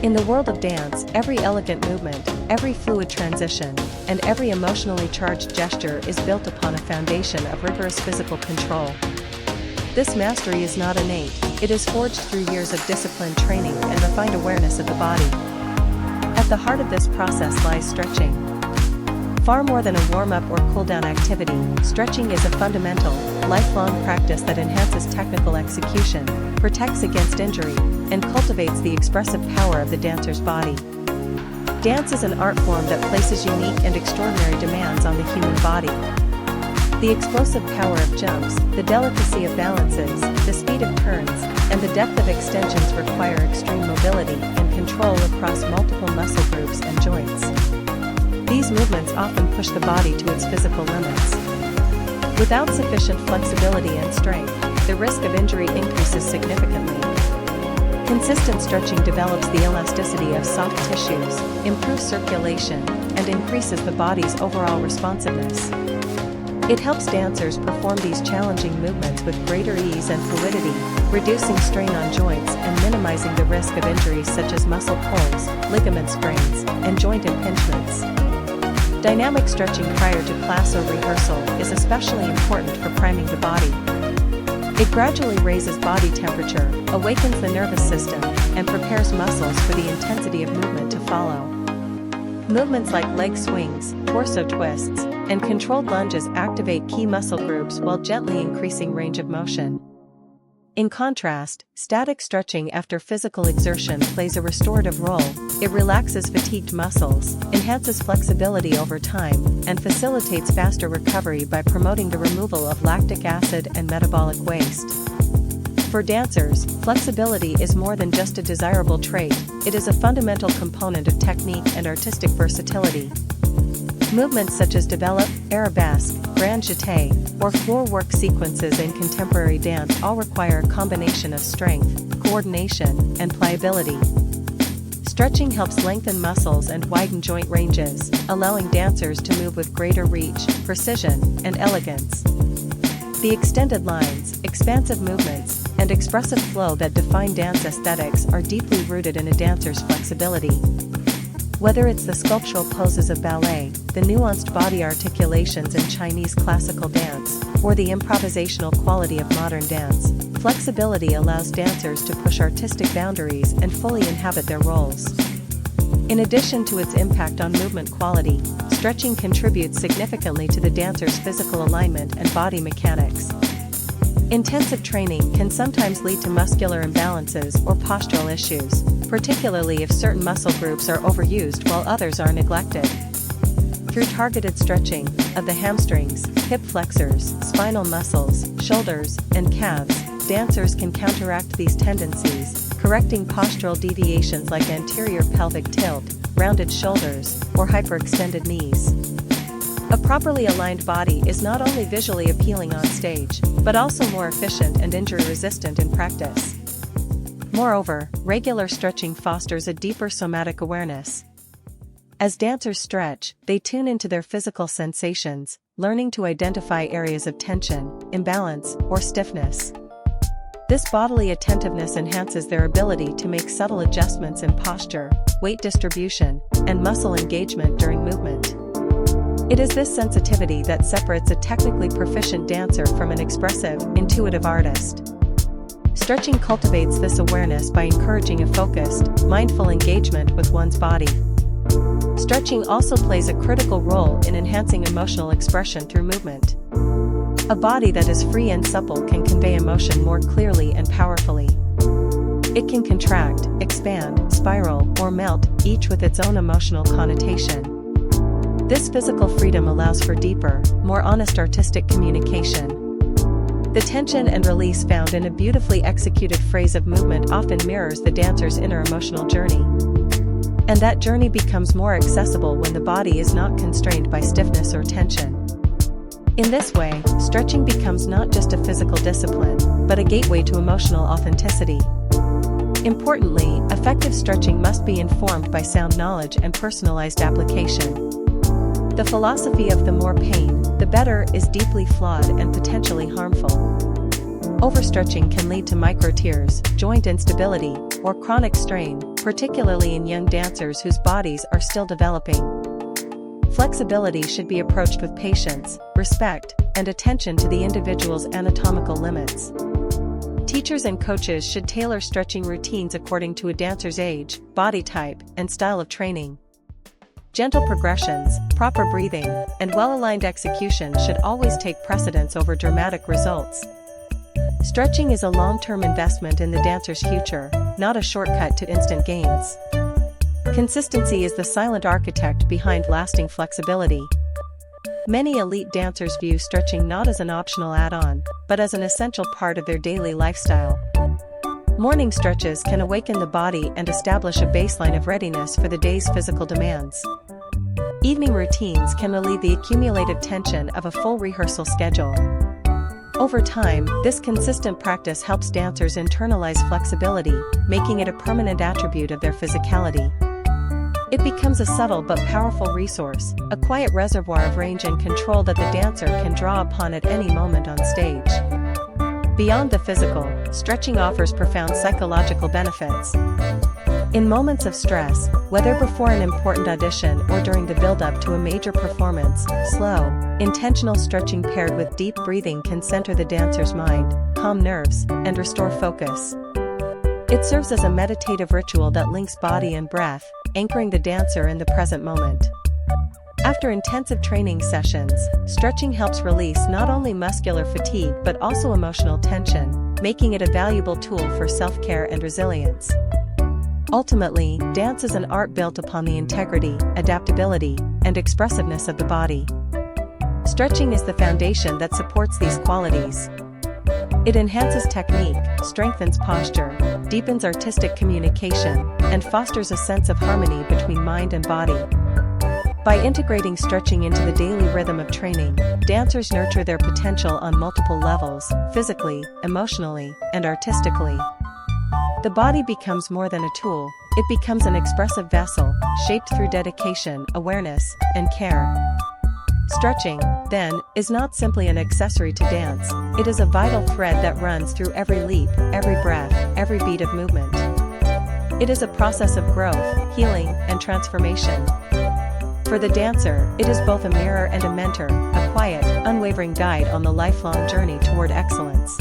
In the world of dance, every elegant movement, every fluid transition, and every emotionally charged gesture is built upon a foundation of rigorous physical control. This mastery is not innate, it is forged through years of disciplined training and refined awareness of the body. At the heart of this process lies stretching. Far more than a warm-up or cool-down activity, stretching is a fundamental, lifelong practice that enhances technical execution, protects against injury, and cultivates the expressive power of the dancer's body. Dance is an art form that places unique and extraordinary demands on the human body. The explosive power of jumps, the delicacy of balances, the speed of turns, and the depth of extensions require extreme mobility and control across multiple muscle groups and joints. These movements often push the body to its physical limits. Without sufficient flexibility and strength, the risk of injury increases significantly. Consistent stretching develops the elasticity of soft tissues, improves circulation, and increases the body's overall responsiveness. It helps dancers perform these challenging movements with greater ease and fluidity, reducing strain on joints and minimizing the risk of injuries such as muscle pulls, ligament sprains, and joint impingements. Dynamic stretching prior to class or rehearsal is especially important for priming the body. It gradually raises body temperature, awakens the nervous system, and prepares muscles for the intensity of movement to follow. Movements like leg swings, torso twists, and controlled lunges activate key muscle groups while gently increasing range of motion. In contrast, static stretching after physical exertion plays a restorative role. It relaxes fatigued muscles, enhances flexibility over time, and facilitates faster recovery by promoting the removal of lactic acid and metabolic waste. For dancers, flexibility is more than just a desirable trait, it is a fundamental component of technique and artistic versatility. Movements such as develop, arabesque, grand jeté, or floor work sequences in contemporary dance all require a combination of strength, coordination, and pliability. Stretching helps lengthen muscles and widen joint ranges, allowing dancers to move with greater reach, precision, and elegance. The extended lines, expansive movements, and expressive flow that define dance aesthetics are deeply rooted in a dancer's flexibility. Whether it's the sculptural poses of ballet, the nuanced body articulations in Chinese classical dance, or the improvisational quality of modern dance, flexibility allows dancers to push artistic boundaries and fully inhabit their roles. In addition to its impact on movement quality, stretching contributes significantly to the dancer's physical alignment and body mechanics. Intensive training can sometimes lead to muscular imbalances or postural issues, particularly if certain muscle groups are overused while others are neglected. Through targeted stretching of the hamstrings, hip flexors, spinal muscles, shoulders, and calves, dancers can counteract these tendencies, correcting postural deviations like anterior pelvic tilt, rounded shoulders, or hyperextended knees. A properly aligned body is not only visually appealing on stage, but also more efficient and injury-resistant in practice. Moreover, regular stretching fosters a deeper somatic awareness. As dancers stretch, they tune into their physical sensations, learning to identify areas of tension, imbalance, or stiffness. This bodily attentiveness enhances their ability to make subtle adjustments in posture, weight distribution, and muscle engagement during movement. It is this sensitivity that separates a technically proficient dancer from an expressive, intuitive artist. Stretching cultivates this awareness by encouraging a focused, mindful engagement with one's body. Stretching also plays a critical role in enhancing emotional expression through movement. A body that is free and supple can convey emotion more clearly and powerfully. It can contract, expand, spiral, or melt, each with its own emotional connotation. This physical freedom allows for deeper, more honest artistic communication. The tension and release found in a beautifully executed phrase of movement often mirrors the dancer's inner emotional journey. And that journey becomes more accessible when the body is not constrained by stiffness or tension. In this way, stretching becomes not just a physical discipline, but a gateway to emotional authenticity. Importantly, effective stretching must be informed by sound knowledge and personalized application. The philosophy of the more pain, the better is deeply flawed and potentially harmful. Overstretching can lead to microtears, joint instability, or chronic strain, particularly in young dancers whose bodies are still developing. Flexibility should be approached with patience, respect, and attention to the individual's anatomical limits. Teachers and coaches should tailor stretching routines according to a dancer's age, body type, and style of training. Gentle progressions, proper breathing, and well-aligned execution should always take precedence over dramatic results. Stretching is a long-term investment in the dancer's future, not a shortcut to instant gains. Consistency is the silent architect behind lasting flexibility. Many elite dancers view stretching not as an optional add-on, but as an essential part of their daily lifestyle. Morning stretches can awaken the body and establish a baseline of readiness for the day's physical demands. Evening routines can relieve the accumulated tension of a full rehearsal schedule. Over time, this consistent practice helps dancers internalize flexibility, making it a permanent attribute of their physicality. It becomes a subtle but powerful resource, a quiet reservoir of range and control that the dancer can draw upon at any moment on stage. Beyond the physical, stretching offers profound psychological benefits. In moments of stress, whether before an important audition or during the build-up to a major performance, slow, intentional stretching paired with deep breathing can center the dancer's mind, calm nerves, and restore focus. It serves as a meditative ritual that links body and breath, anchoring the dancer in the present moment. After intensive training sessions, stretching helps release not only muscular fatigue but also emotional tension, making it a valuable tool for self-care and resilience. Ultimately, dance is an art built upon the integrity, adaptability, and expressiveness of the body. Stretching is the foundation that supports these qualities. It enhances technique, strengthens posture, deepens artistic communication, and fosters a sense of harmony between mind and body. By integrating stretching into the daily rhythm of training, dancers nurture their potential on multiple levels, physically, emotionally, and artistically. The body becomes more than a tool, it becomes an expressive vessel, shaped through dedication, awareness, and care. Stretching, then, is not simply an accessory to dance, it is a vital thread that runs through every leap, every breath, every beat of movement. It is a process of growth, healing, and transformation. For the dancer, it is both a mirror and a mentor, a quiet, unwavering guide on the lifelong journey toward excellence.